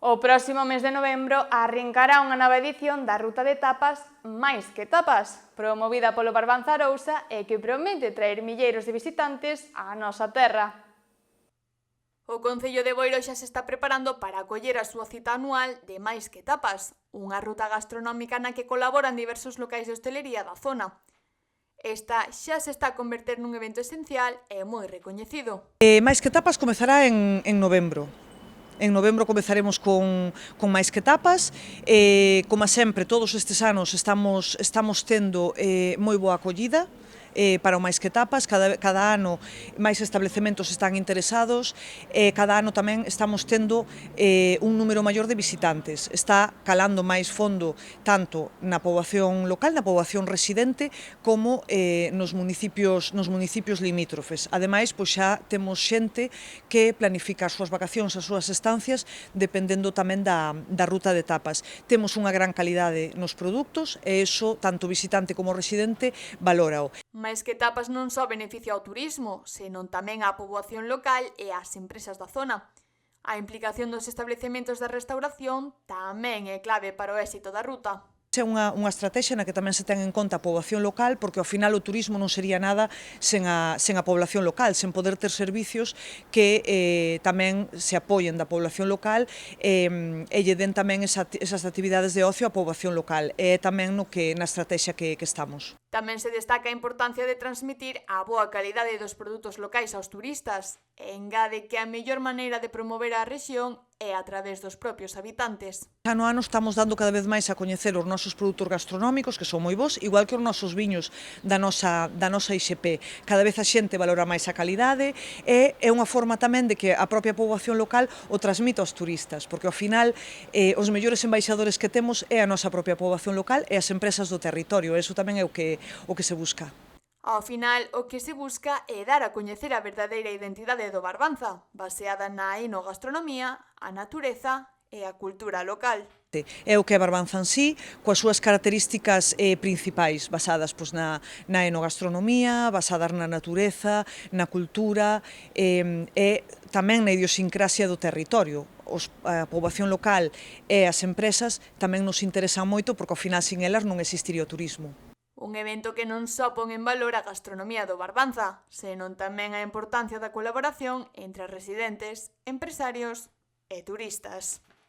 O próximo mes de novembro arrincará unha nova edición da Ruta de Tapas Máis que Tapas, promovida polo Barbanza Arousa e que promete traer milleiros de visitantes á nosa terra. O Concello de Boiro xa se está preparando para acoller a súa cita anual de Máis que Tapas, unha ruta gastronómica na que colaboran diversos locais de hostelería da zona. Esta xa se está a converter nun evento esencial e moi recoñecido. Máis que Tapas comezará en novembro. En novembro comezaremos con Máis que Tapas. Como sempre, todos estes anos estamos tendo moi boa acollida para o Máis que Tapas. Cada ano máis establecementos están interesados e cada ano tamén estamos tendo un número maior de visitantes. Está calando máis fondo tanto na poboación local, na poboación residente, como nos municipios limítrofes. Ademais, pois xa temos xente que planifica as súas vacacións, as súas estancias, dependendo tamén da ruta de tapas. Temos unha gran calidade nos produtos e iso, tanto o visitante como o residente, valórao. Máis que Tapas non só beneficia ao turismo, senón tamén á poboación local e ás empresas da zona. A implicación dos establecementos da restauración tamén é clave para o éxito da ruta. É unha estrategia na que tamén se ten en conta a poboación local, porque ao final o turismo non sería nada sen a población local, sen poder ter servicios que tamén se apoien da población local e lle den tamén esas actividades de ocio á poboación local. É tamén na estrategia que estamos. Tamén se destaca a importancia de transmitir a boa calidade dos produtos locais aos turistas e engade que a mellor maneira de promover a rexión é a través dos propios habitantes. Ano a ano estamos dando cada vez máis a coñecer os nosos produtos gastronómicos, que son moi bons, igual que os nosos viños da nosa IXP. Cada vez a xente valora máis a calidade e é unha forma tamén de que a propia poboación local o transmita aos turistas, porque ao final os mellores embaixadores que temos é a nosa propia poboación local e as empresas do territorio. Eso tamén é o que se busca. Ao final, o que se busca é dar a coñecer a verdadeira identidade do Barbanza, baseada na enogastronomía, a natureza e a cultura local. É o que é Barbanza en sí, coas súas características principais, basadas na enogastronomía, basadas na natureza, na cultura e tamén na idiosincrasia do territorio. A poboación local e as empresas tamén nos interesan moito porque ao final sin elas non existiría o turismo. Un evento que non só pon en valor a gastronomía do Barbanza, senón tamén a importancia da colaboración entre residentes, empresarios e turistas.